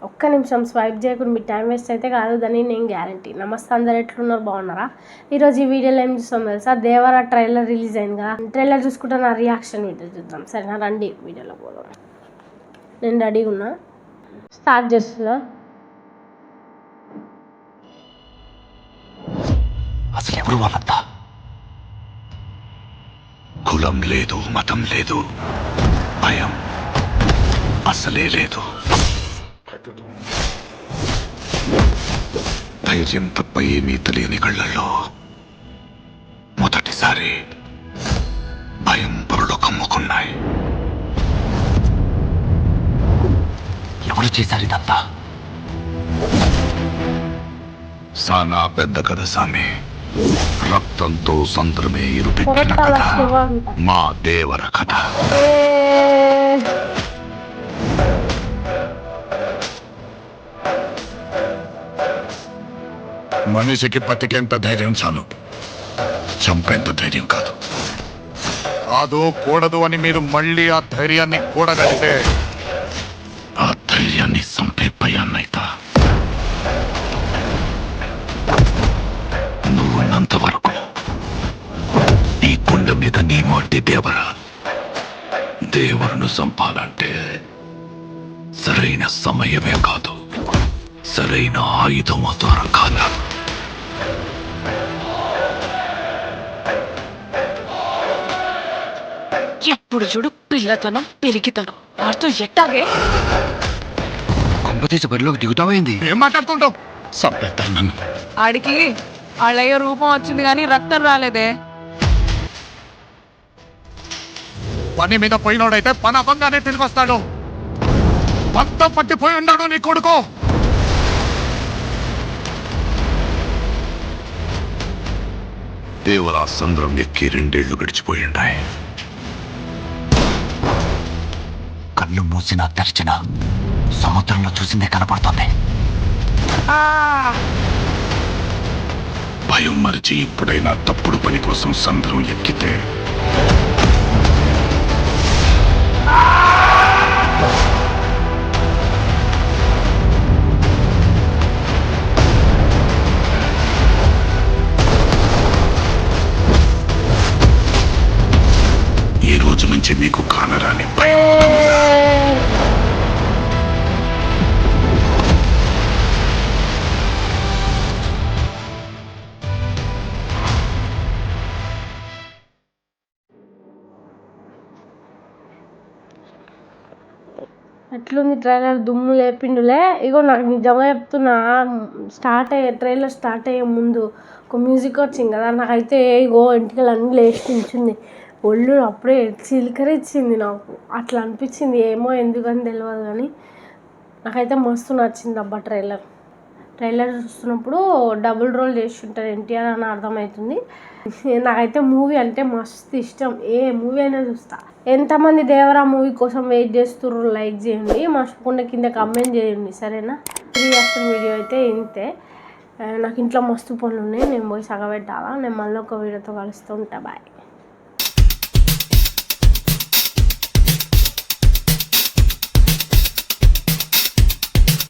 ఒక్క నిమిషం స్వైప్ చేయకుండా మీ టైం వేస్ట్ అయితే కాదు, దాన్ని నేను గ్యారంటీ. నమస్తే, అందరు ఎట్లున్నారు, బాగున్నారా? ఈరోజు ఈ వీడియోలో ఏం చూస్తాం తెలుసా, దేవరా ట్రైలర్ రిలీజ్ అయిందిగా. ట్రైలర్ చూసుకుంటే నా రియాక్షన్ వీడియో చూద్దాం, సరేనా? రండి వీడియోలో పోదాం. నేను రెడీగా ఉన్నా, స్టార్ట్ చేస్తున్నా. అసలు ఎవరు వాళ్ళంతా? కులం లేదు, మతం లేదు, భయం అసలే లేదు. ధైర్యం తప్ప ఏమీ తెలియని కళ్ళల్లో మొదటిసారి భయం పొరలు కమ్ముకున్నాయి. ఎవరు చేశారు ఇదంతా? సానా పెద్ద కథ సామి. రక్తంతో సంద్రమే ఇరుపెట్టిన కథ మా దేవర కథ. మనిషికి బతికేంత ధైర్యం చాలు, చంపేంత ధైర్యం కాదు. కాదు కూడదు అని మీరు మళ్ళీ ఆ ధైర్యాన్ని కూడగలిగితే ఆ ధైర్యాన్ని చంపే భయాన్నైతా. నువ్వున్నంత వరకు నీ కుండ మీద నీ మాటి దేవర. దేవుడును చంపాలంటే సరైన సమయమే కాదు, సరైన ఆయుధం దొరకాల. ఎప్పుడు చూడు పిల్లతనం పెరిగితనం వారితో ఎట్టాగే. కొంపతీసి బరిలోకి దిగుతామైంది. ఏం మాట్లాడుతుంటావు? చంపేస్తాను నన్ను. ఆడికి వాళ్ళయ్య రూపం వచ్చింది కానీ రక్తం రాలేదే. పని మీద పోయినోడైతే పని అవ్వంగానే తిరిగి వస్తాడు. మొత్తం పట్టిపోయి ఉన్నాడు నీ కొడుకు. దేవరా సంద్రం ఎక్కి 2 ఏళ్లు గడిచిపోయిండాయి. కళ్ళు మూసినా తెరిచినా సముద్రంలో చూసిందే కనపడుతుంది. భయం మరిచి ఎప్పుడైనా తప్పుడు పని కోసం సంద్రం ఎక్కితే ఈ రోజు నుంచి మీకు కానరాని భయం. ఎట్లుంది ట్రైలర్? దుమ్ము లేపిండులే. ఇగో నాకు నిజంగా చెప్తున్నా, ట్రైలర్ స్టార్ట్ అయ్యే ముందు ఒక మ్యూజిక్ వచ్చింది కదా, నాకైతే ఇగో ఇంటికలు అన్నీ లేచి నించుంది. ఒళ్ళు అప్పుడే చిలకరిచ్చింది. నాకు అట్లా అనిపించింది, ఏమో ఎందుకని తెలియదు కానీ నాకైతే మస్తు నచ్చింది అబ్బా ట్రైలర్ చూస్తున్నప్పుడు. డబుల్ రోల్ చేసి ఉంటారు ఎన్టీఆర్ అని అర్థమవుతుంది. నాకైతే మూవీ అంటే మస్తు ఇష్టం, ఏ మూవీ అయినా చూస్తా. ఎంతమంది దేవరా మూవీ కోసం వెయిట్ చేస్తుర్రు లైక్ చేయండి, మర్చిపోకుండా కింద కమెంట్ చేయండి, సరేనా? రియాక్షన్ వీడియో అయితే ఇంతే. నాకు ఇంట్లో మస్తు పనులు ఉన్నాయి, నేను పోయి సగబెట్టాలా. నేను మళ్ళీ ఒక వీడియోతో కలుస్తూ ఉంటా. బాయ్.